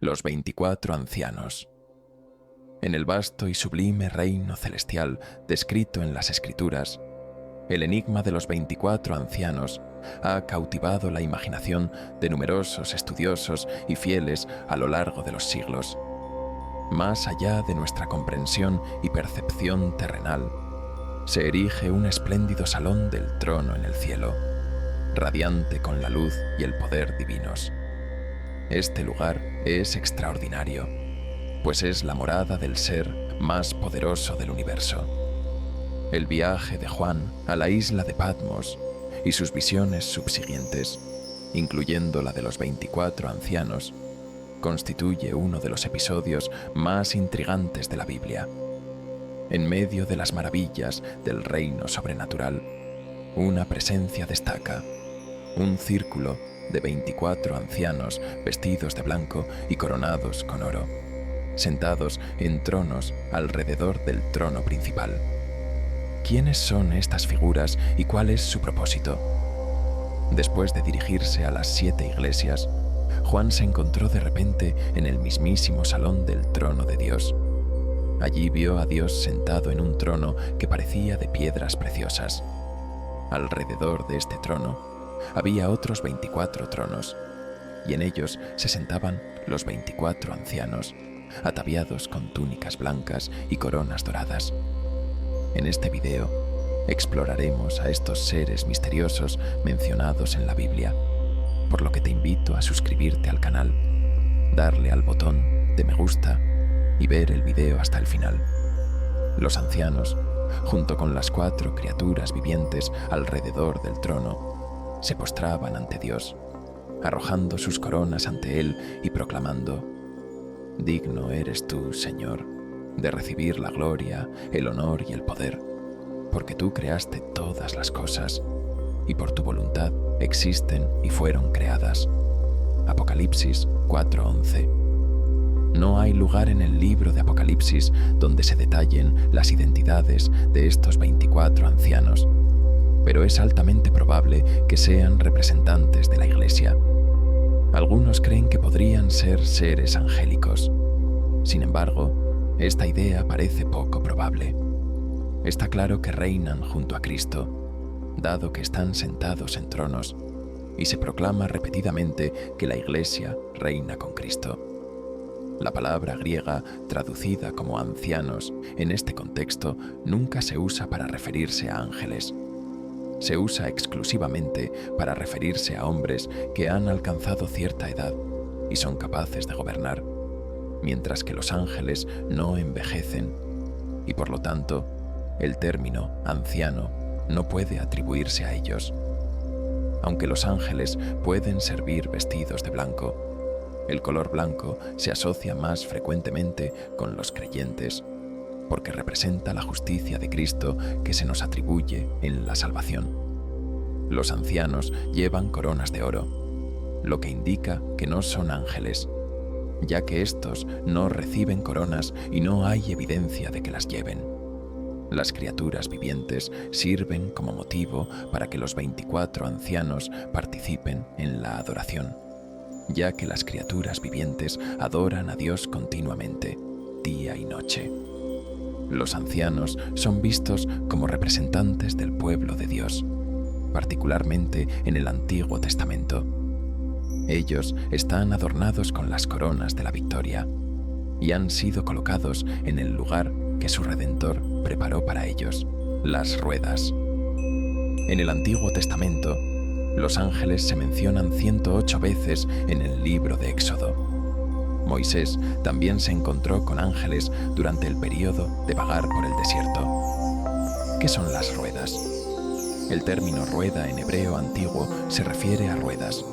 los 24 ancianos. En el vasto y sublime reino celestial descrito en las Escrituras, el enigma de los 24 ancianos ha cautivado la imaginación de numerosos estudiosos y fieles a lo largo de los siglos. Más allá de nuestra comprensión y percepción terrenal, se erige un espléndido salón del trono en el cielo, radiante con la luz y el poder divinos. Este lugar es extraordinario, pues es la morada del ser más poderoso del universo. El viaje de Juan a la isla de Patmos y sus visiones subsiguientes, incluyendo la de los 24 ancianos, constituye uno de los episodios más intrigantes de la Biblia. En medio de las maravillas del reino sobrenatural, una presencia destaca: un círculo de 24 ancianos vestidos de blanco y coronados con oro, sentados en tronos alrededor del trono principal. ¿Quiénes son estas figuras y cuál es su propósito? Después de dirigirse a las 7 iglesias, Juan se encontró de repente en el mismísimo salón del trono de Dios. Allí vio a Dios sentado en un trono que parecía de piedras preciosas. Alrededor de este trono había otros 24 tronos, y en ellos se sentaban los 24 ancianos, ataviados con túnicas blancas y coronas doradas. En este video exploraremos a estos seres misteriosos mencionados en la Biblia, por lo que te invito a suscribirte al canal, darle al botón de me gusta y ver el video hasta el final. Los ancianos, junto con las 4 criaturas vivientes alrededor del trono, se postraban ante Dios, arrojando sus coronas ante Él y proclamando: «Digno eres tú, Señor, de recibir la gloria, el honor y el poder, porque tú creaste todas las cosas, y por tu voluntad existen y fueron creadas». Apocalipsis 4:11. No hay lugar en el libro de Apocalipsis donde se detallen las identidades de estos 24 ancianos, pero es altamente probable que sean representantes de la Iglesia. Algunos creen que podrían ser seres angélicos. Sin embargo, esta idea parece poco probable. Está claro que reinan junto a Cristo, dado que están sentados en tronos, y se proclama repetidamente que la Iglesia reina con Cristo. La palabra griega traducida como ancianos en este contexto nunca se usa para referirse a ángeles. Se usa exclusivamente para referirse a hombres que han alcanzado cierta edad y son capaces de gobernar, mientras que los ángeles no envejecen, y por lo tanto, el término anciano no puede atribuirse a ellos. Aunque los ángeles pueden servir vestidos de blanco, el color blanco se asocia más frecuentemente con los creyentes, porque representa la justicia de Cristo que se nos atribuye en la salvación. Los ancianos llevan coronas de oro, lo que indica que no son ángeles, ya que estos no reciben coronas y no hay evidencia de que las lleven. Las criaturas vivientes sirven como motivo para que los 24 ancianos participen en la adoración, ya que las criaturas vivientes adoran a Dios continuamente, día y noche. Los ancianos son vistos como representantes del pueblo de Dios, particularmente en el Antiguo Testamento. Ellos están adornados con las coronas de la victoria y han sido colocados en el lugar que su Redentor preparó para ellos, las ruedas. En el Antiguo Testamento, los ángeles se mencionan 108 veces en el libro de Éxodo. Moisés también se encontró con ángeles durante el período de vagar por el desierto. ¿Qué son las ruedas? El término rueda en hebreo antiguo se refiere a ruedas,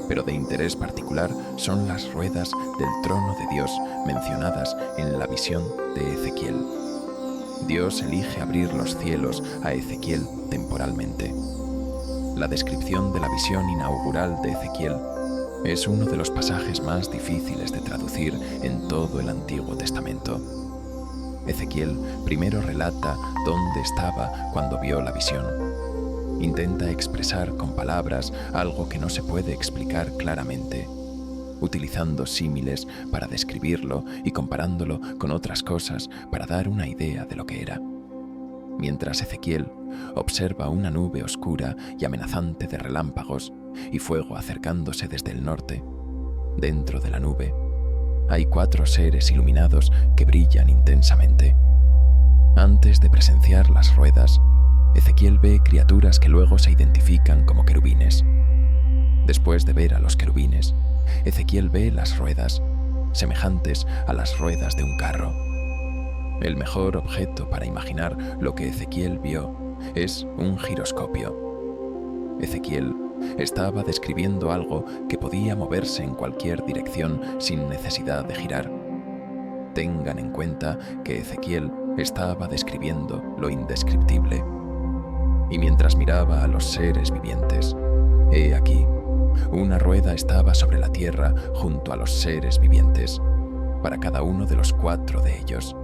pero de interés particular son las ruedas del trono de Dios mencionadas en la visión de Ezequiel. Dios elige abrir los cielos a Ezequiel temporalmente. La descripción de la visión inaugural de Ezequiel es uno de los pasajes más difíciles de traducir en todo el Antiguo Testamento. Ezequiel primero relata dónde estaba cuando vio la visión. Intenta expresar con palabras algo que no se puede explicar claramente. utilizando símiles para describirlo y comparándolo con otras cosas para dar una idea de lo que era. Mientras Ezequiel observa una nube oscura y amenazante de relámpagos y fuego acercándose desde el norte, dentro de la nube hay 4 seres iluminados que brillan intensamente. Antes de presenciar las ruedas, Ezequiel ve criaturas que luego se identifican como querubines. Después de ver a los querubines, Ezequiel ve las ruedas, semejantes a las ruedas de un carro. El mejor objeto para imaginar lo que Ezequiel vio es un giroscopio. Ezequiel estaba describiendo algo que podía moverse en cualquier dirección sin necesidad de girar. Tengan en cuenta que Ezequiel estaba describiendo lo indescriptible. Y mientras miraba a los seres vivientes, he aquí, una rueda estaba sobre la tierra junto a los seres vivientes, para cada uno de los 4 de ellos.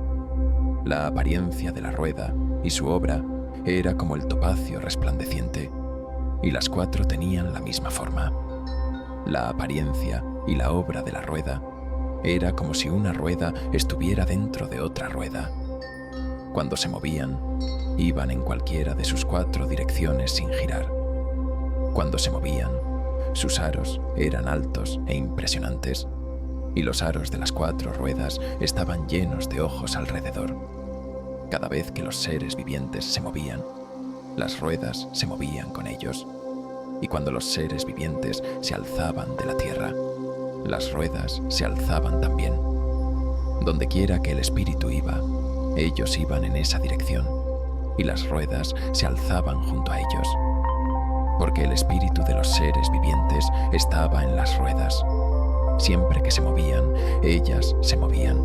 La apariencia de la rueda y su obra era como el topacio resplandeciente, y las 4 tenían la misma forma. La apariencia y la obra de la rueda era como si una rueda estuviera dentro de otra rueda. Cuando se movían, iban en cualquiera de sus 4 direcciones sin girar. Cuando se movían, sus aros eran altos e impresionantes, y los aros de las 4 ruedas estaban llenos de ojos alrededor. Cada vez que los seres vivientes se movían, las ruedas se movían con ellos, y cuando los seres vivientes se alzaban de la tierra, las ruedas se alzaban también. Dondequiera que el espíritu iba, ellos iban en esa dirección, y las ruedas se alzaban junto a ellos, porque el espíritu de los seres vivientes estaba en las ruedas. Siempre que se movían, ellas se movían,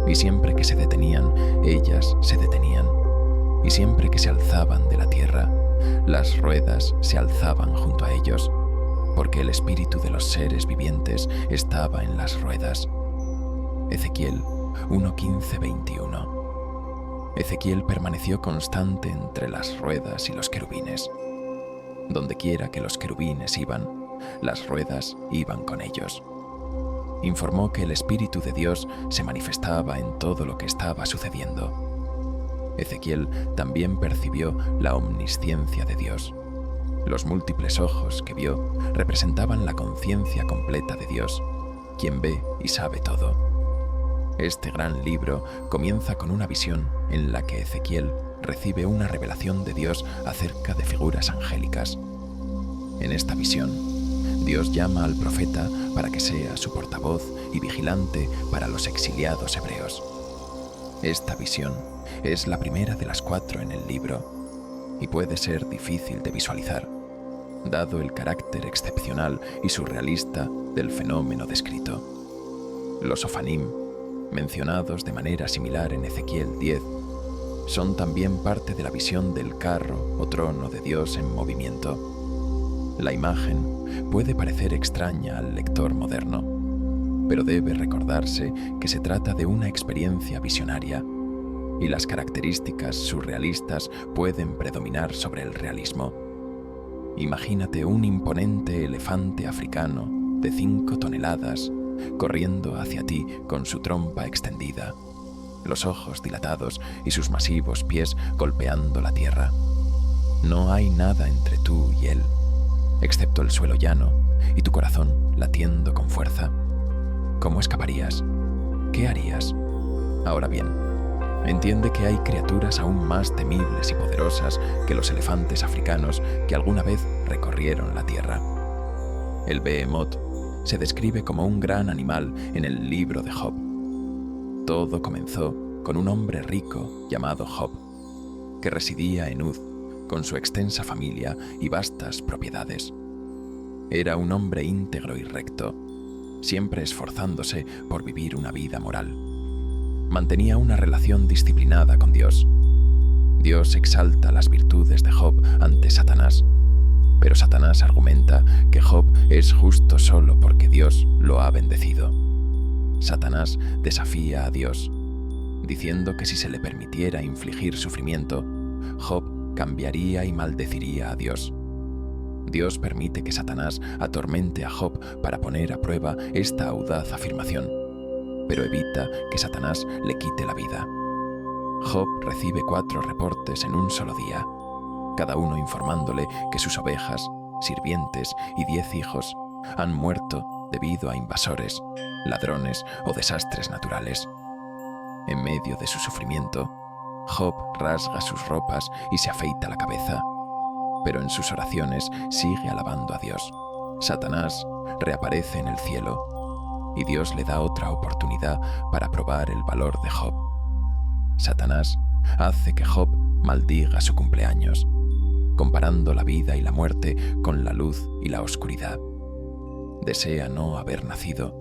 y siempre que se detenían, ellas se detenían, y siempre que se alzaban de la tierra, las ruedas se alzaban junto a ellos, porque el espíritu de los seres vivientes estaba en las ruedas. Ezequiel 1:15-21. Ezequiel permaneció constante entre las ruedas y los querubines. Dondequiera que los querubines iban, las ruedas iban con ellos. Informó que el Espíritu de Dios se manifestaba en todo lo que estaba sucediendo. Ezequiel también percibió la omnisciencia de Dios. Los múltiples ojos que vio representaban la conciencia completa de Dios, quien ve y sabe todo. Este gran libro comienza con una visión en la que Ezequiel recibe una revelación de Dios acerca de figuras angélicas. En esta visión, Dios llama al profeta para que sea su portavoz y vigilante para los exiliados hebreos. Esta visión es la primera de las 4 en el libro y puede ser difícil de visualizar, dado el carácter excepcional y surrealista del fenómeno descrito. Los Ofanim, mencionados de manera similar en Ezequiel 10, son también parte de la visión del carro o trono de Dios en movimiento. La imagen puede parecer extraña al lector moderno, pero debe recordarse que se trata de una experiencia visionaria, y las características surrealistas pueden predominar sobre el realismo. Imagínate un imponente elefante africano de 5 toneladas corriendo hacia ti con su trompa extendida, los ojos dilatados y sus masivos pies golpeando la tierra. No hay nada entre tú y él, excepto el suelo llano y tu corazón latiendo con fuerza. ¿Cómo escaparías? ¿Qué harías? Ahora bien, entiende que hay criaturas aún más temibles y poderosas que los elefantes africanos que alguna vez recorrieron la tierra. El Behemoth se describe como un gran animal en el libro de Job. Todo comenzó con un hombre rico llamado Job, que residía en Uz con su extensa familia y vastas propiedades. Era un hombre íntegro y recto, siempre esforzándose por vivir una vida moral. Mantenía una relación disciplinada con Dios. Dios exalta las virtudes de Job ante Satanás, pero Satanás argumenta que Job es justo solo porque Dios lo ha bendecido. Satanás desafía a Dios, diciendo que si se le permitiera infligir sufrimiento, Job cambiaría y maldeciría a Dios. Dios permite que Satanás atormente a Job para poner a prueba esta audaz afirmación, pero evita que Satanás le quite la vida. Job recibe 4 reportes en un solo día, cada uno informándole que sus ovejas, sirvientes y 10 hijos han muerto debido a invasores, ladrones o desastres naturales. En medio de su sufrimiento, Job rasga sus ropas y se afeita la cabeza, pero en sus oraciones sigue alabando a Dios. Satanás reaparece en el cielo y Dios le da otra oportunidad para probar el valor de Job. Satanás hace que Job maldiga su cumpleaños, comparando la vida y la muerte con la luz y la oscuridad. Desea no haber nacido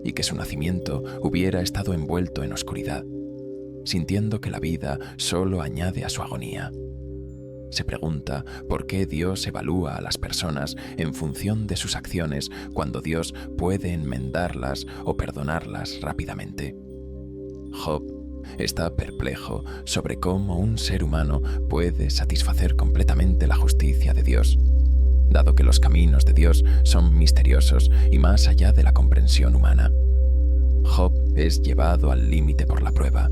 y que su nacimiento hubiera estado envuelto en oscuridad, sintiendo que la vida solo añade a su agonía. Se pregunta por qué Dios evalúa a las personas en función de sus acciones cuando Dios puede enmendarlas o perdonarlas rápidamente. Job está perplejo sobre cómo un ser humano puede satisfacer completamente la justicia de Dios, dado que los caminos de Dios son misteriosos y más allá de la comprensión humana. Job es llevado al límite por la prueba,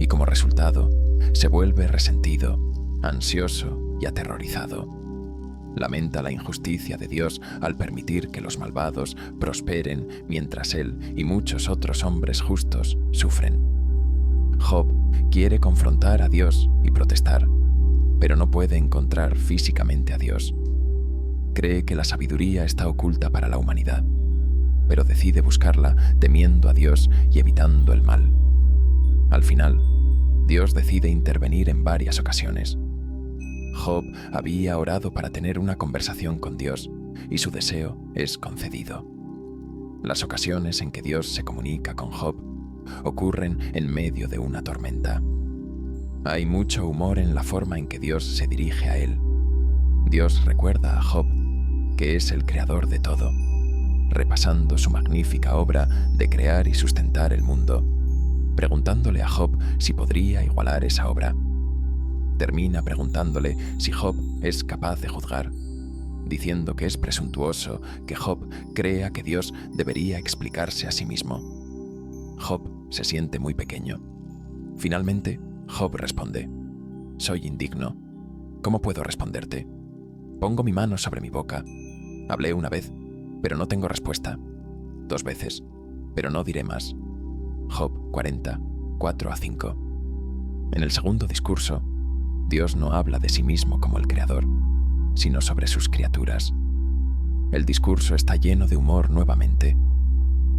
y como resultado, se vuelve resentido, ansioso y aterrorizado. Lamenta la injusticia de Dios al permitir que los malvados prosperen mientras él y muchos otros hombres justos sufren. Job quiere confrontar a Dios y protestar, pero no puede encontrar físicamente a Dios. Cree que la sabiduría está oculta para la humanidad, pero decide buscarla temiendo a Dios y evitando el mal. Al final, Dios decide intervenir en varias ocasiones. Job había orado para tener una conversación con Dios y su deseo es concedido. Las ocasiones en que Dios se comunica con Job ocurren en medio de una tormenta. Hay mucho humor en la forma en que Dios se dirige a él. Dios recuerda a Job que es el creador de todo, repasando su magnífica obra de crear y sustentar el mundo, preguntándole a Job si podría igualar esa obra. Termina preguntándole si Job es capaz de juzgar, diciendo que es presuntuoso que Job crea que Dios debería explicarse a sí mismo. Job se siente muy pequeño. Finalmente, Job responde: «Soy indigno. ¿Cómo puedo responderte? Pongo mi mano sobre mi boca. Hablé una vez, pero no tengo respuesta. 2 veces, pero no diré más». Job 40, 4-5. En el segundo discurso, Dios no habla de sí mismo como el creador, sino sobre sus criaturas. El discurso está lleno de humor nuevamente.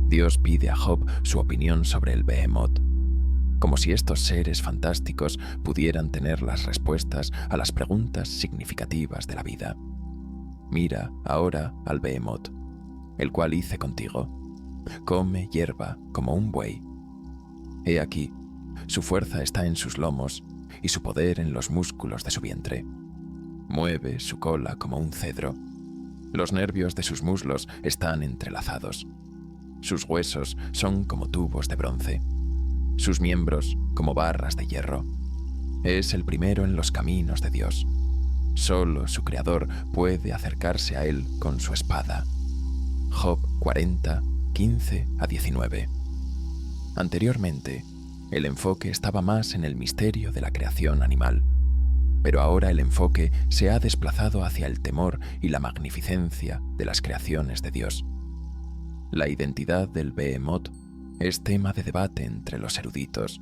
Dios pide a Job su opinión sobre el Behemoth, como si estos seres fantásticos pudieran tener las respuestas a las preguntas significativas de la vida. «Mira ahora al Behemoth, el cual hice contigo. Come hierba como un buey. He aquí, su fuerza está en sus lomos y su poder en los músculos de su vientre. Mueve su cola como un cedro. Los nervios de sus muslos están entrelazados. Sus huesos son como tubos de bronce. Sus miembros como barras de hierro. Es el primero en los caminos de Dios. Solo su creador puede acercarse a él con su espada». Job 40, 15-19. Anteriormente, el enfoque estaba más en el misterio de la creación animal, pero ahora el enfoque se ha desplazado hacia el temor y la magnificencia de las creaciones de Dios. La identidad del Behemoth es tema de debate entre los eruditos,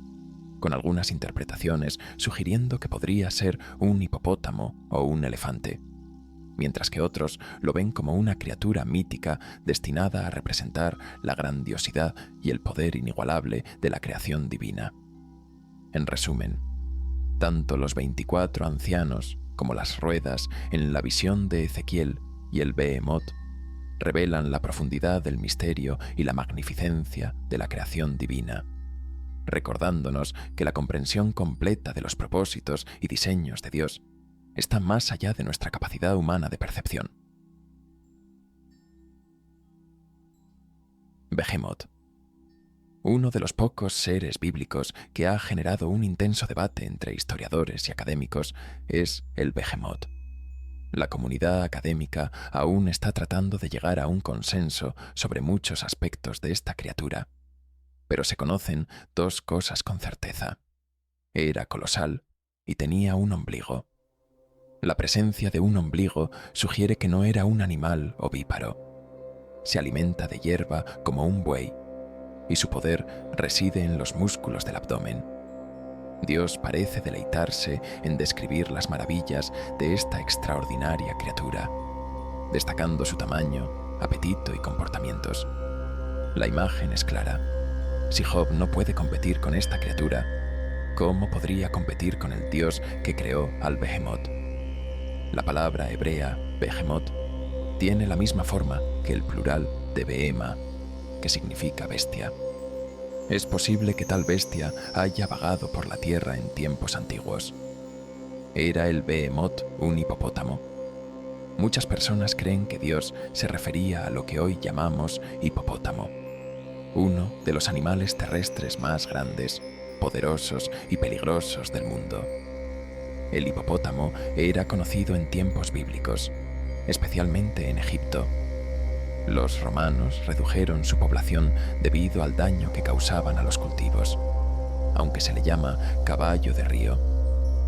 con algunas interpretaciones sugiriendo que podría ser un hipopótamo o un elefante, mientras que otros lo ven como una criatura mítica destinada a representar la grandiosidad y el poder inigualable de la creación divina. En resumen, tanto los 24 ancianos como las ruedas en la visión de Ezequiel y el Behemoth revelan la profundidad del misterio y la magnificencia de la creación divina, recordándonos que la comprensión completa de los propósitos y diseños de Dios está más allá de nuestra capacidad humana de percepción. Behemoth. Uno de los pocos seres bíblicos que ha generado un intenso debate entre historiadores y académicos es el Behemoth. La comunidad académica aún está tratando de llegar a un consenso sobre muchos aspectos de esta criatura, pero se conocen dos cosas con certeza. Era colosal y tenía un ombligo. La presencia de un ombligo sugiere que no era un animal ovíparo. Se alimenta de hierba como un buey, y su poder reside en los músculos del abdomen. Dios parece deleitarse en describir las maravillas de esta extraordinaria criatura, destacando su tamaño, apetito y comportamientos. La imagen es clara. Si Job no puede competir con esta criatura, ¿cómo podría competir con el Dios que creó al Behemoth? La palabra hebrea, Behemoth, tiene la misma forma que el plural de Behema, que significa bestia. Es posible que tal bestia haya vagado por la tierra en tiempos antiguos. ¿Era el Behemoth un hipopótamo? Muchas personas creen que Dios se refería a lo que hoy llamamos hipopótamo, uno de los animales terrestres más grandes, poderosos y peligrosos del mundo. El hipopótamo era conocido en tiempos bíblicos, especialmente en Egipto. Los romanos redujeron su población debido al daño que causaban a los cultivos. Aunque se le llama caballo de río,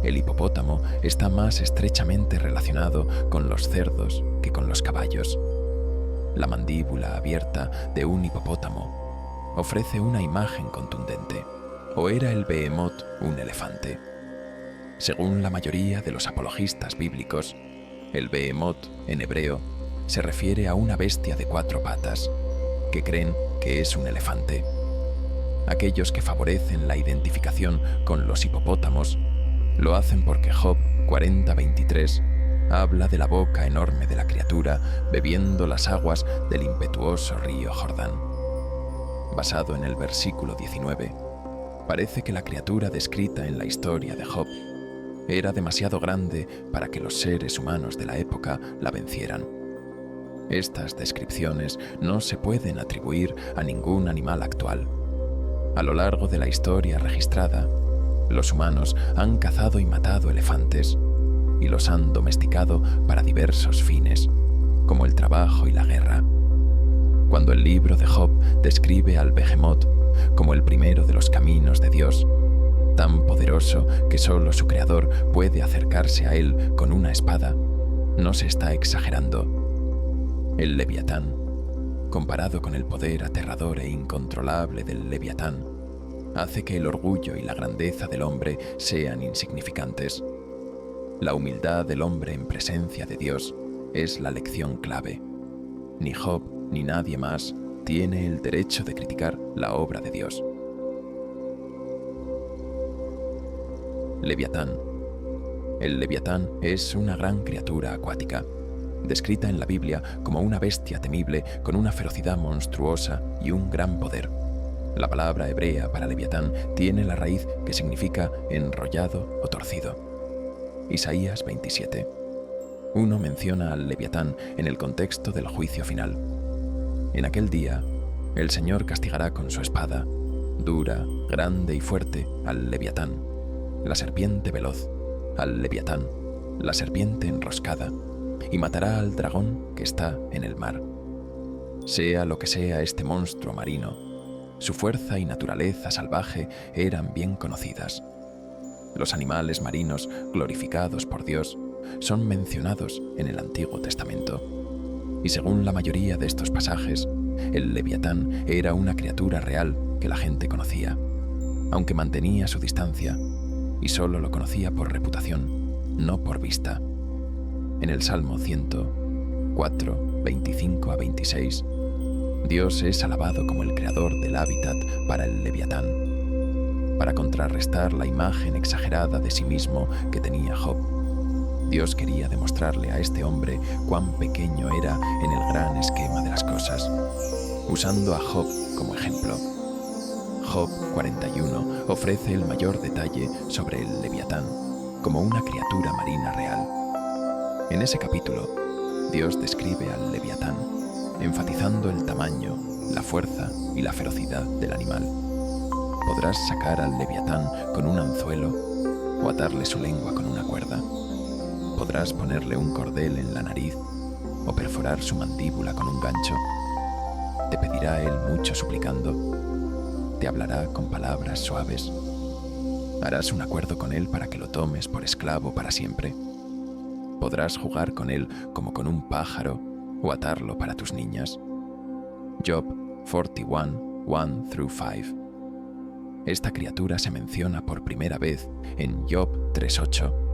el hipopótamo está más estrechamente relacionado con los cerdos que con los caballos. La mandíbula abierta de un hipopótamo ofrece una imagen contundente. ¿O era el Behemoth un elefante? Según la mayoría de los apologistas bíblicos, el Behemoth, en hebreo, se refiere a una bestia de 4 patas, que creen que es un elefante. Aquellos que favorecen la identificación con los hipopótamos lo hacen porque Job 40:23 habla de la boca enorme de la criatura bebiendo las aguas del impetuoso río Jordán. Basado en el versículo 19, parece que la criatura descrita en la historia de Job era demasiado grande para que los seres humanos de la época la vencieran. Estas descripciones no se pueden atribuir a ningún animal actual. A lo largo de la historia registrada, los humanos han cazado y matado elefantes y los han domesticado para diversos fines, como el trabajo y la guerra. Cuando el libro de Job describe al Behemoth como el primero de los caminos de Dios, tan poderoso que solo su creador puede acercarse a él con una espada, no se está exagerando. El Leviatán, comparado con el poder aterrador e incontrolable del Leviatán, hace que el orgullo y la grandeza del hombre sean insignificantes. La humildad del hombre en presencia de Dios es la lección clave. Ni Job ni nadie más tiene el derecho de criticar la obra de Dios. Leviatán. El Leviatán es una gran criatura acuática, descrita en la Biblia como una bestia temible con una ferocidad monstruosa y un gran poder. La palabra hebrea para Leviatán tiene la raíz que significa enrollado o torcido. Isaías 27. Uno menciona al Leviatán en el contexto del juicio final. En aquel día, el Señor castigará con su espada, dura, grande y fuerte, al Leviatán, la serpiente veloz, al Leviatán, la serpiente enroscada, y matará al dragón que está en el mar. Sea lo que sea este monstruo marino, su fuerza y naturaleza salvaje eran bien conocidas. Los animales marinos glorificados por Dios son mencionados en el Antiguo Testamento. Y según la mayoría de estos pasajes, el Leviatán era una criatura real que la gente conocía, aunque mantenía su distancia y solo lo conocía por reputación, no por vista. En el Salmo 104, 25 a 26, Dios es alabado como el creador del hábitat para el Leviatán. Para contrarrestar la imagen exagerada de sí mismo que tenía Job, Dios quería demostrarle a este hombre cuán pequeño era en el gran esquema de las cosas, usando a Job como ejemplo. Job 41 ofrece el mayor detalle sobre el Leviatán como una criatura marina real. En ese capítulo, Dios describe al Leviatán, enfatizando el tamaño, la fuerza y la ferocidad del animal. ¿Podrás sacar al Leviatán con un anzuelo o atarle su lengua con una cuerda? Podrás ponerle un cordel en la nariz o perforar su mandíbula con un gancho. Te pedirá él mucho suplicando. Te hablará con palabras suaves. Harás un acuerdo con él para que lo tomes por esclavo para siempre. Podrás jugar con él como con un pájaro o atarlo para tus niñas. Job 41, 1-5. Esta criatura se menciona por primera vez en Job 3:8,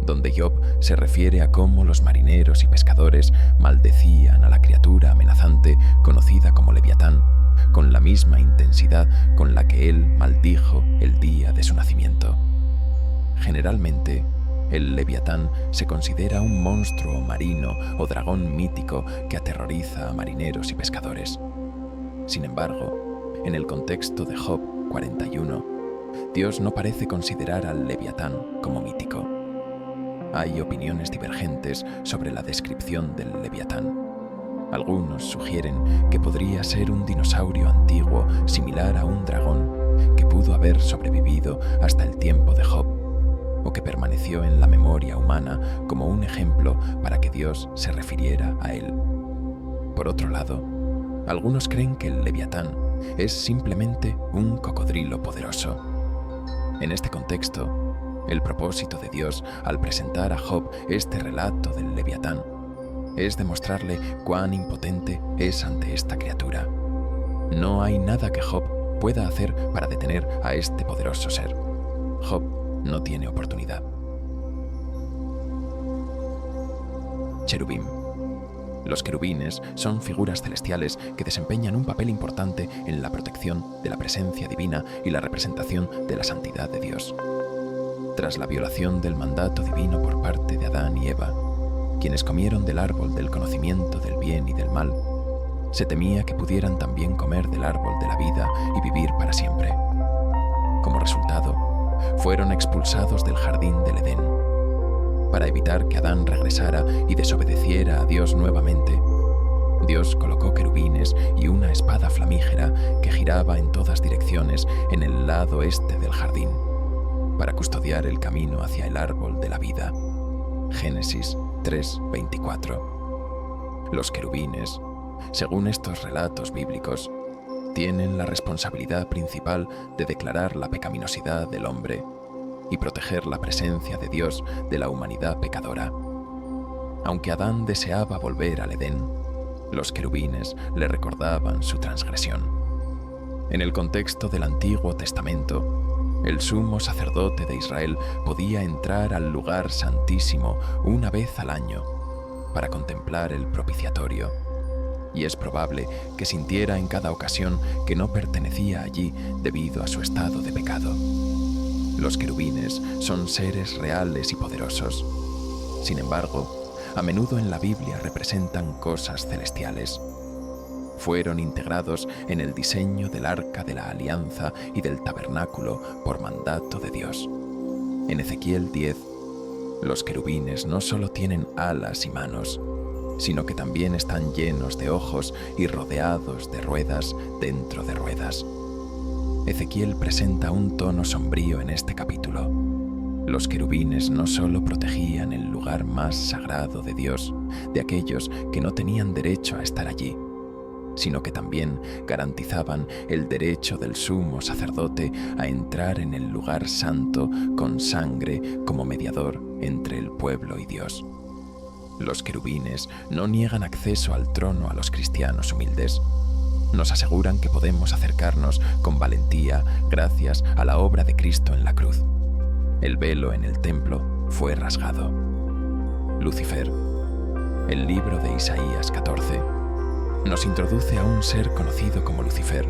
donde Job se refiere a cómo los marineros y pescadores maldecían a la criatura amenazante conocida como Leviatán, con la misma intensidad con la que él maldijo el día de su nacimiento. Generalmente, el Leviatán se considera un monstruo marino o dragón mítico que aterroriza a marineros y pescadores. Sin embargo, en el contexto de Job 41, Dios no parece considerar al Leviatán como mítico. Hay opiniones divergentes sobre la descripción del Leviatán. Algunos sugieren que podría ser un dinosaurio antiguo similar a un dragón que pudo haber sobrevivido hasta el tiempo de Job, o que permaneció en la memoria humana como un ejemplo para que Dios se refiriera a él. Por otro lado, algunos creen que el Leviatán es simplemente un cocodrilo poderoso. En este contexto, el propósito de Dios al presentar a Job este relato del Leviatán es demostrarle cuán impotente es ante esta criatura. No hay nada que Job pueda hacer para detener a este poderoso ser. Job no tiene oportunidad. Cherubim. Los querubines son figuras celestiales que desempeñan un papel importante en la protección de la presencia divina y la representación de la santidad de Dios. Tras la violación del mandato divino por parte de Adán y Eva, quienes comieron del árbol del conocimiento del bien y del mal, se temía que pudieran también comer del árbol de la vida y vivir para siempre. Como resultado, fueron expulsados del jardín del Edén. Para evitar que Adán regresara y desobedeciera a Dios nuevamente, Dios colocó querubines y una espada flamígera que giraba en todas direcciones en el lado este del jardín, para custodiar el camino hacia el árbol de la vida. Génesis 3:24. Los querubines, según estos relatos bíblicos, tienen la responsabilidad principal de declarar la pecaminosidad del hombre y proteger la presencia de Dios de la humanidad pecadora. Aunque Adán deseaba volver al Edén, los querubines le recordaban su transgresión. En el contexto del Antiguo Testamento, el sumo sacerdote de Israel podía entrar al lugar santísimo una vez al año para contemplar el propiciatorio, y es probable que sintiera en cada ocasión que no pertenecía allí debido a su estado de pecado. Los querubines son seres reales y poderosos. Sin embargo, a menudo en la Biblia representan cosas celestiales. Fueron integrados en el diseño del Arca de la Alianza y del Tabernáculo por mandato de Dios. En Ezequiel 10, los querubines no solo tienen alas y manos, sino que también están llenos de ojos y rodeados de ruedas dentro de ruedas. Ezequiel presenta un tono sombrío en este capítulo. Los querubines no solo protegían el lugar más sagrado de Dios de aquellos que no tenían derecho a estar allí, sino que también garantizaban el derecho del sumo sacerdote a entrar en el lugar santo con sangre como mediador entre el pueblo y Dios. Los querubines no niegan acceso al trono a los cristianos humildes. Nos aseguran que podemos acercarnos con valentía gracias a la obra de Cristo en la cruz. El velo en el templo fue rasgado. Lucifer. El libro de Isaías 14 nos introduce a un ser conocido como Lucifer,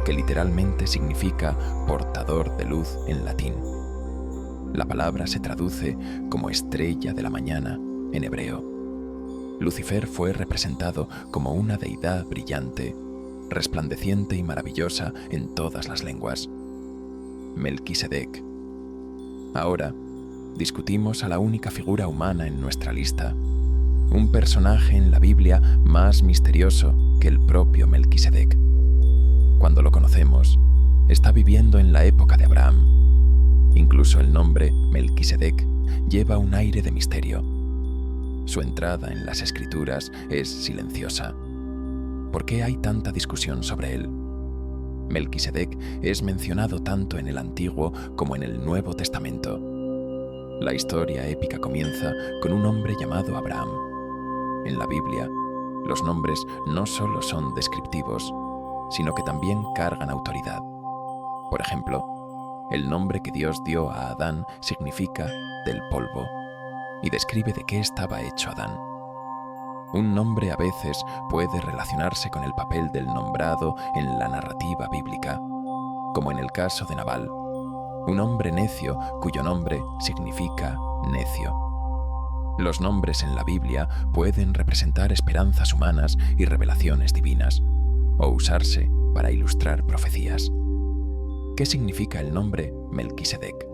que literalmente significa portador de luz en latín. La palabra se traduce como estrella de la mañana en hebreo. Lucifer fue representado como una deidad brillante, resplandeciente y maravillosa en todas las lenguas. Melquisedec. Ahora, discutimos a la única figura humana en nuestra lista, un personaje en la Biblia más misterioso que el propio Melquisedec. Cuando lo conocemos, está viviendo en la época de Abraham. Incluso el nombre Melquisedec lleva un aire de misterio. Su entrada en las Escrituras es silenciosa. ¿Por qué hay tanta discusión sobre él? Melquisedec es mencionado tanto en el Antiguo como en el Nuevo Testamento. La historia épica comienza con un hombre llamado Abraham. En la Biblia, los nombres no solo son descriptivos, sino que también cargan autoridad. Por ejemplo, el nombre que Dios dio a Adán significa del polvo y describe de qué estaba hecho Adán. Un nombre a veces puede relacionarse con el papel del nombrado en la narrativa bíblica, como en el caso de Nabal, un hombre necio cuyo nombre significa necio. Los nombres en la Biblia pueden representar esperanzas humanas y revelaciones divinas, o usarse para ilustrar profecías. ¿Qué significa el nombre Melquisedec?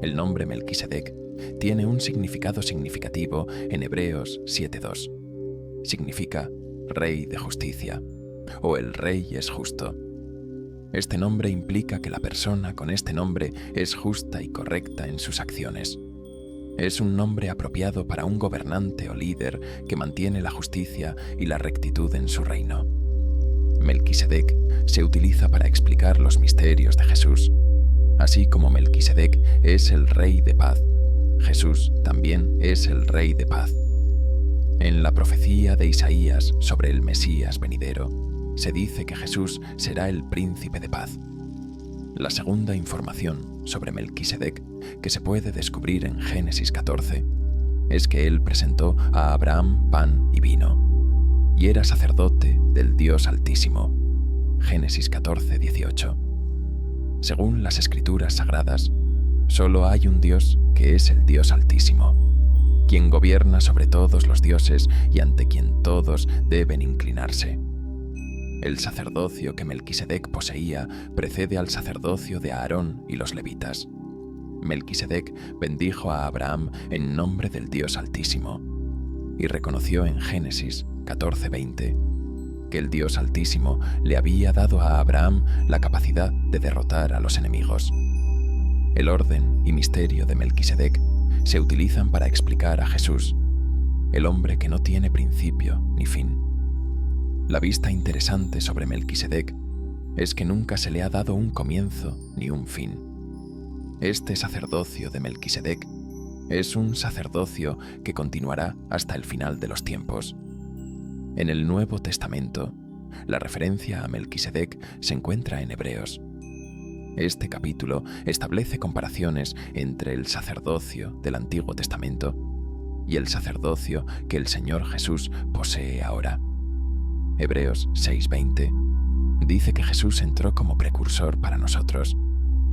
El nombre Melquisedec tiene un significado significativo en Hebreos 7:2. Significa Rey de Justicia, o el Rey es justo. Este nombre implica que la persona con este nombre es justa y correcta en sus acciones. Es un nombre apropiado para un gobernante o líder que mantiene la justicia y la rectitud en su reino. Melquisedec se utiliza para explicar los misterios de Jesús. Así como Melquisedec es el Rey de paz, Jesús también es el Rey de paz. En la profecía de Isaías sobre el Mesías venidero, se dice que Jesús será el príncipe de paz. La segunda información sobre Melquisedec que se puede descubrir en Génesis 14 es que él presentó a Abraham pan y vino, y era sacerdote del Dios Altísimo. Génesis 14:18. Según las Escrituras Sagradas, solo hay un Dios que es el Dios Altísimo, quien gobierna sobre todos los dioses y ante quien todos deben inclinarse. El sacerdocio que Melquisedec poseía precede al sacerdocio de Aarón y los levitas. Melquisedec bendijo a Abraham en nombre del Dios Altísimo y reconoció en Génesis 14:20 que el Dios Altísimo le había dado a Abraham la capacidad de derrotar a los enemigos. El orden y misterio de Melquisedec se utilizan para explicar a Jesús, el hombre que no tiene principio ni fin. La vista interesante sobre Melquisedec es que nunca se le ha dado un comienzo ni un fin. Este sacerdocio de Melquisedec es un sacerdocio que continuará hasta el final de los tiempos. En el Nuevo Testamento, la referencia a Melquisedec se encuentra en Hebreos. Este capítulo establece comparaciones entre el sacerdocio del Antiguo Testamento y el sacerdocio que el Señor Jesús posee ahora. Hebreos 6:20 dice que Jesús entró como precursor para nosotros,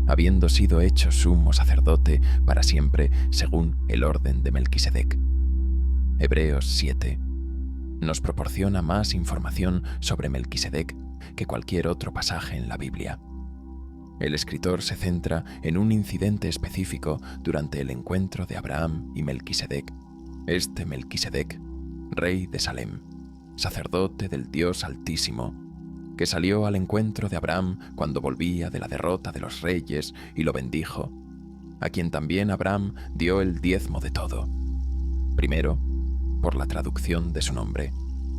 habiendo sido hecho sumo sacerdote para siempre según el orden de Melquisedec. Hebreos 7 nos proporciona más información sobre Melquisedec que cualquier otro pasaje en la Biblia. El escritor se centra en un incidente específico durante el encuentro de Abraham y Melquisedec. Este Melquisedec, rey de Salem, sacerdote del Dios Altísimo, que salió al encuentro de Abraham cuando volvía de la derrota de los reyes y lo bendijo, a quien también Abraham dio el diezmo de todo. Primero, por la traducción de su nombre,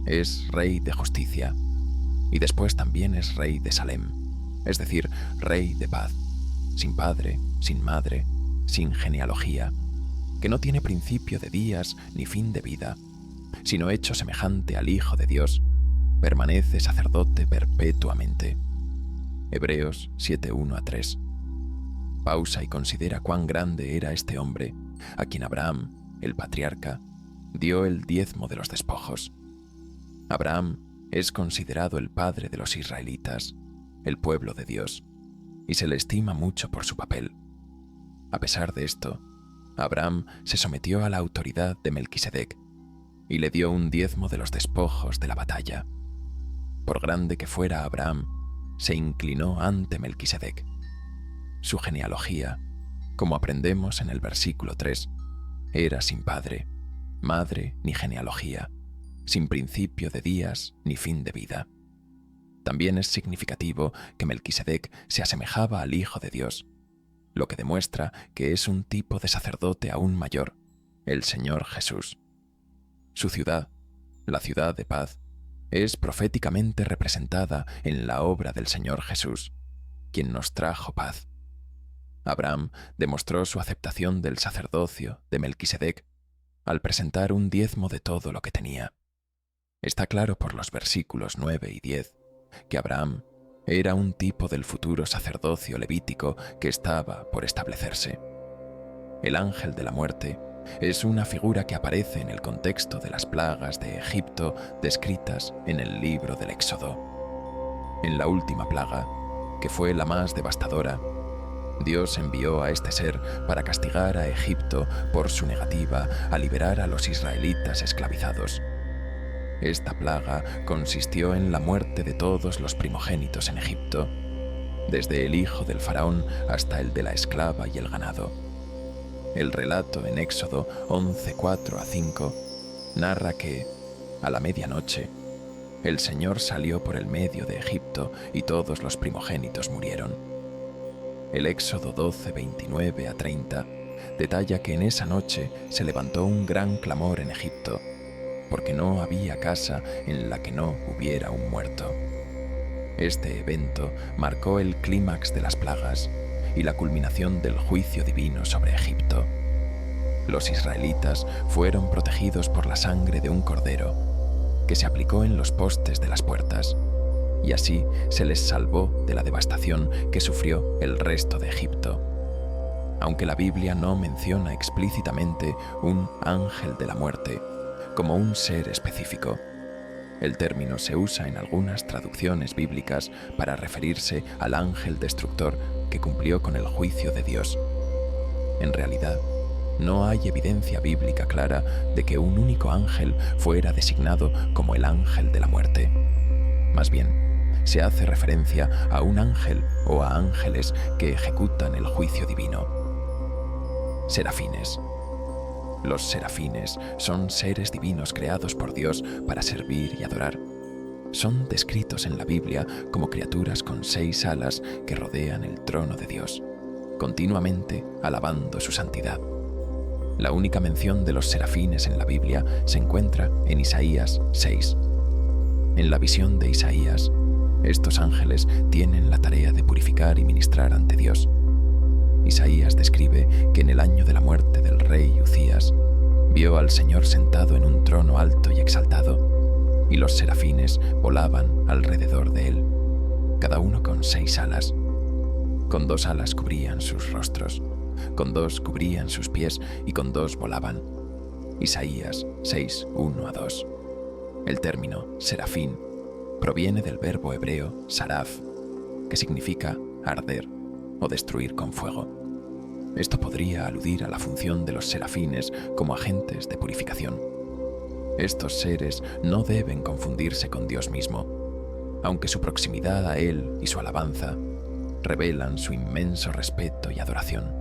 es Rey de Justicia, y después también es Rey de Salem, es decir, Rey de paz, sin padre, sin madre, sin genealogía, que no tiene principio de días ni fin de vida, sino hecho semejante al Hijo de Dios, permanece sacerdote perpetuamente. Hebreos 7:1-3. Pausa y considera cuán grande era este hombre, a quien Abraham, el patriarca, dio el diezmo de los despojos. Abraham es considerado el padre de los israelitas, el pueblo de Dios, y se le estima mucho por su papel. A pesar de esto, Abraham se sometió a la autoridad de Melquisedec y le dio un diezmo de los despojos de la batalla. Por grande que fuera Abraham, se inclinó ante Melquisedec. Su genealogía, como aprendemos en el versículo 3, era sin padre, madre ni genealogía, sin principio de días ni fin de vida. También es significativo que Melquisedec se asemejaba al Hijo de Dios. lo que demuestra que es un tipo de sacerdote aún mayor, el Señor Jesús. Su ciudad, la ciudad de paz, es proféticamente representada en la obra del Señor Jesús, quien nos trajo paz. Abraham demostró su aceptación del sacerdocio de Melquisedec al presentar un diezmo de todo lo que tenía. Está claro por los versículos 9 y 10 que Abraham era un tipo del futuro sacerdocio levítico que estaba por establecerse. El ángel de la muerte es una figura que aparece en el contexto de las plagas de Egipto descritas en el libro del Éxodo. En la última plaga, que fue la más devastadora, Dios envió a este ser para castigar a Egipto por su negativa a liberar a los israelitas esclavizados. Esta plaga consistió en la muerte de todos los primogénitos en Egipto, desde el hijo del faraón hasta el de la esclava y el ganado. El relato en Éxodo 11:4-5 narra que, a la medianoche, el Señor salió por el medio de Egipto y todos los primogénitos murieron. El Éxodo 12:29-30 detalla que en esa noche se levantó un gran clamor en Egipto, porque no había casa en la que no hubiera un muerto. Este evento marcó el clímax de las plagas y la culminación del juicio divino sobre Egipto. Los israelitas fueron protegidos por la sangre de un cordero, que se aplicó en los postes de las puertas, y así se les salvó de la devastación que sufrió el resto de Egipto. Aunque la Biblia no menciona explícitamente un ángel de la muerte como un ser específico, el término se usa en algunas traducciones bíblicas para referirse al ángel destructor que cumplió con el juicio de Dios. En realidad, no hay evidencia bíblica clara de que un único ángel fuera designado como el ángel de la muerte. Más bien, se hace referencia a un ángel o a ángeles que ejecutan el juicio divino. Serafines. Los serafines son seres divinos creados por Dios para servir y adorar. Son descritos en la Biblia como criaturas con 6 alas que rodean el trono de Dios, continuamente alabando su santidad. La única mención de los serafines en la Biblia se encuentra en Isaías 6. En la visión de Isaías, estos ángeles tienen la tarea de purificar y ministrar ante Dios. Isaías describe que en el año de la muerte del rey Uzías, vio al Señor sentado en un trono alto y exaltado, y los serafines volaban alrededor de él, cada uno con 6 alas. Con 2 alas cubrían sus rostros, con 2 cubrían sus pies y con 2 volaban. Isaías 6:1-2. El término serafín proviene del verbo hebreo saraf, que significa arder o destruir con fuego. Esto podría aludir a la función de los serafines como agentes de purificación. Estos seres no deben confundirse con Dios mismo, aunque su proximidad a Él y su alabanza revelan su inmenso respeto y adoración.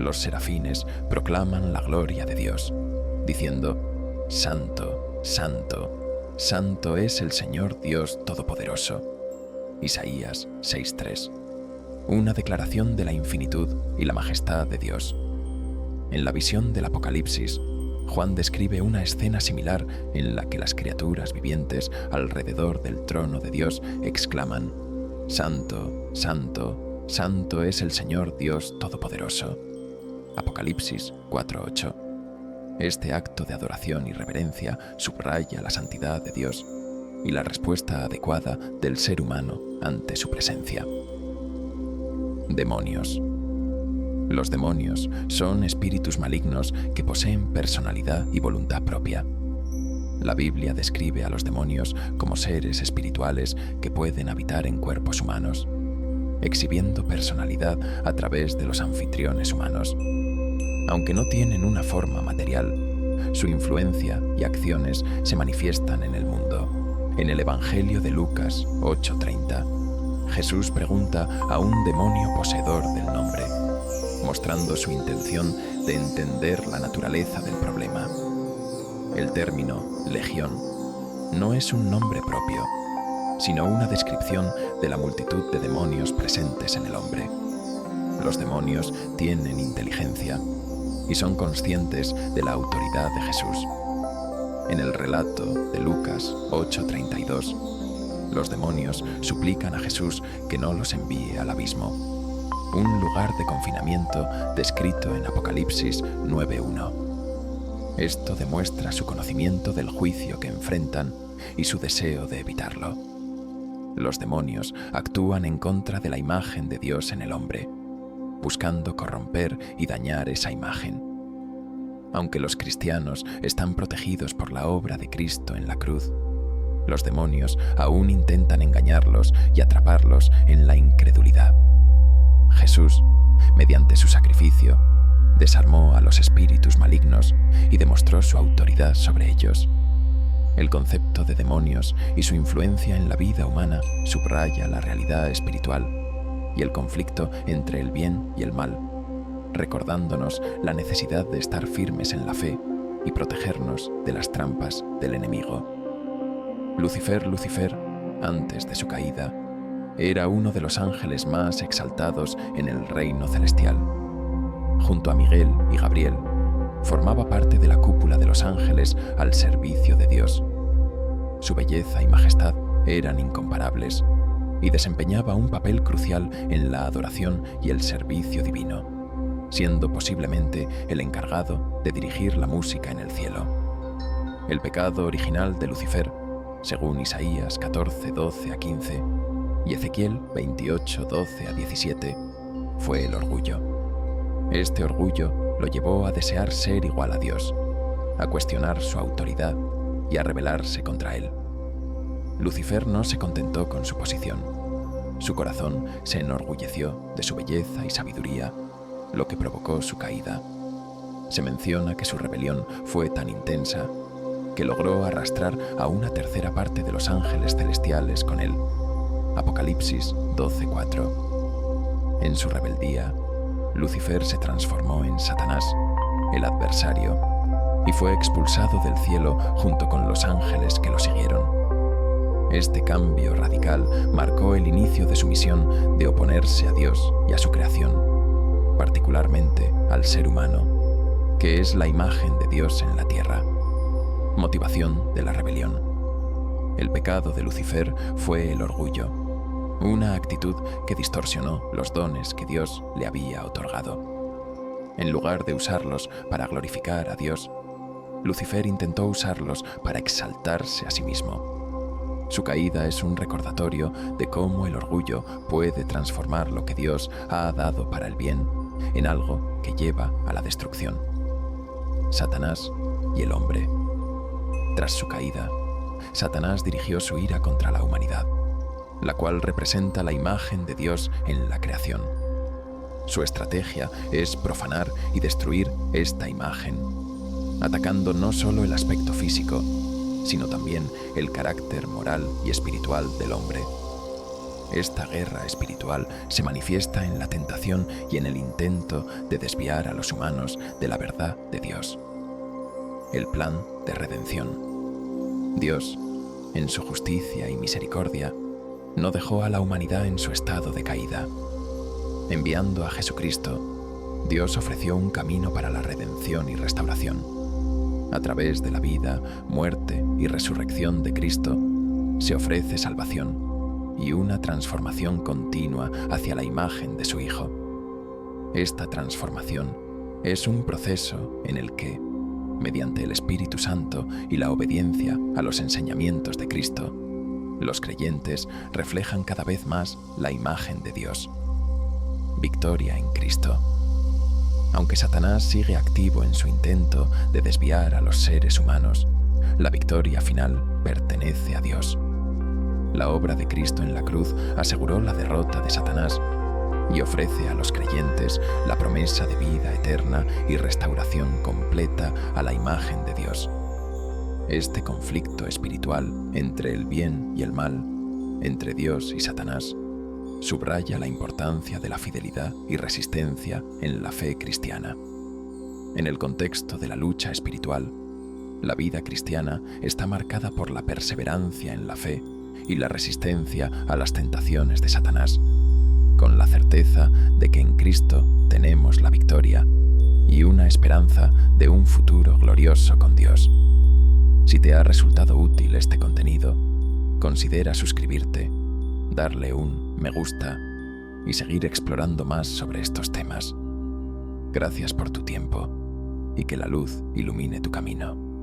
Los serafines proclaman la gloria de Dios, diciendo: Santo, Santo, Santo es el Señor Dios Todopoderoso. Isaías 6:3. Una declaración de la infinitud y la majestad de Dios. En la visión del Apocalipsis, Juan describe una escena similar en la que las criaturas vivientes alrededor del trono de Dios exclaman: Santo, Santo, Santo es el Señor Dios Todopoderoso. Apocalipsis 4:8. Este acto de adoración y reverencia subraya la santidad de Dios y la respuesta adecuada del ser humano ante su presencia. Demonios. Los demonios son espíritus malignos que poseen personalidad y voluntad propia. La Biblia describe a los demonios como seres espirituales que pueden habitar en cuerpos humanos, exhibiendo personalidad a través de los anfitriones humanos. Aunque no tienen una forma material, su influencia y acciones se manifiestan en el mundo. En el Evangelio de Lucas 8:30, Jesús pregunta a un demonio poseedor del nombre, mostrando su intención de entender la naturaleza del problema. El término legión no es un nombre propio, sino una descripción de la multitud de demonios presentes en el hombre. Los demonios tienen inteligencia y son conscientes de la autoridad de Jesús. En el relato de Lucas 8:32, los demonios suplican a Jesús que no los envíe al abismo, un lugar de confinamiento descrito en Apocalipsis 9:1. Esto demuestra su conocimiento del juicio que enfrentan y su deseo de evitarlo. Los demonios actúan en contra de la imagen de Dios en el hombre, buscando corromper y dañar esa imagen. Aunque los cristianos están protegidos por la obra de Cristo en la cruz, los demonios aún intentan engañarlos y atraparlos en la incredulidad. Jesús, mediante su sacrificio, desarmó a los espíritus malignos y demostró su autoridad sobre ellos. El concepto de demonios y su influencia en la vida humana subraya la realidad espiritual y el conflicto entre el bien y el mal, recordándonos la necesidad de estar firmes en la fe y protegernos de las trampas del enemigo. Lucifer, antes de su caída, era uno de los ángeles más exaltados en el reino celestial. Junto a Miguel y Gabriel, formaba parte de la cúpula de los ángeles al servicio de Dios. Su belleza y majestad eran incomparables y desempeñaba un papel crucial en la adoración y el servicio divino, siendo posiblemente el encargado de dirigir la música en el cielo. El pecado original de Lucifer, según Isaías 14:12-15 y Ezequiel 28:12-17, fue el orgullo. Este orgullo lo llevó a desear ser igual a Dios, a cuestionar su autoridad y a rebelarse contra él. Lucifer no se contentó con su posición. Su corazón se enorgulleció de su belleza y sabiduría, lo que provocó su caída. Se menciona que su rebelión fue tan intensa que logró arrastrar a una tercera parte de los ángeles celestiales con él. Apocalipsis 12:4. En su rebeldía, Lucifer se transformó en Satanás, el adversario, y fue expulsado del cielo junto con los ángeles que lo siguieron. Este cambio radical marcó el inicio de su misión de oponerse a Dios y a su creación, particularmente al ser humano, que es la imagen de Dios en la tierra. Motivación de la rebelión. El pecado de Lucifer fue el orgullo, una actitud que distorsionó los dones que Dios le había otorgado. En lugar de usarlos para glorificar a Dios, Lucifer intentó usarlos para exaltarse a sí mismo. Su caída es un recordatorio de cómo el orgullo puede transformar lo que Dios ha dado para el bien en algo que lleva a la destrucción. Satanás y el hombre. Tras su caída, Satanás dirigió su ira contra la humanidad, la cual representa la imagen de Dios en la creación. Su estrategia es profanar y destruir esta imagen, atacando no solo el aspecto físico, sino también el carácter moral y espiritual del hombre. Esta guerra espiritual se manifiesta en la tentación y en el intento de desviar a los humanos de la verdad de Dios. El plan de redención. Dios, en su justicia y misericordia, no dejó a la humanidad en su estado de caída. Enviando a Jesucristo, Dios ofreció un camino para la redención y restauración. A través de la vida, muerte y resurrección de Cristo, se ofrece salvación y una transformación continua hacia la imagen de su Hijo. Esta transformación es un proceso en el que, mediante el Espíritu Santo y la obediencia a los enseñamientos de Cristo, los creyentes reflejan cada vez más la imagen de Dios. Victoria en Cristo. Aunque Satanás sigue activo en su intento de desviar a los seres humanos, la victoria final pertenece a Dios. La obra de Cristo en la cruz aseguró la derrota de Satanás y ofrece a los creyentes la promesa de vida eterna y restauración completa a la imagen de Dios. Este conflicto espiritual entre el bien y el mal, entre Dios y Satanás, subraya la importancia de la fidelidad y resistencia en la fe cristiana. En el contexto de la lucha espiritual, la vida cristiana está marcada por la perseverancia en la fe y la resistencia a las tentaciones de Satanás. con la certeza de que en Cristo tenemos la victoria y una esperanza de un futuro glorioso con Dios. Si te ha resultado útil este contenido, considera suscribirte, darle un me gusta y seguir explorando más sobre estos temas. Gracias por tu tiempo y que la luz ilumine tu camino.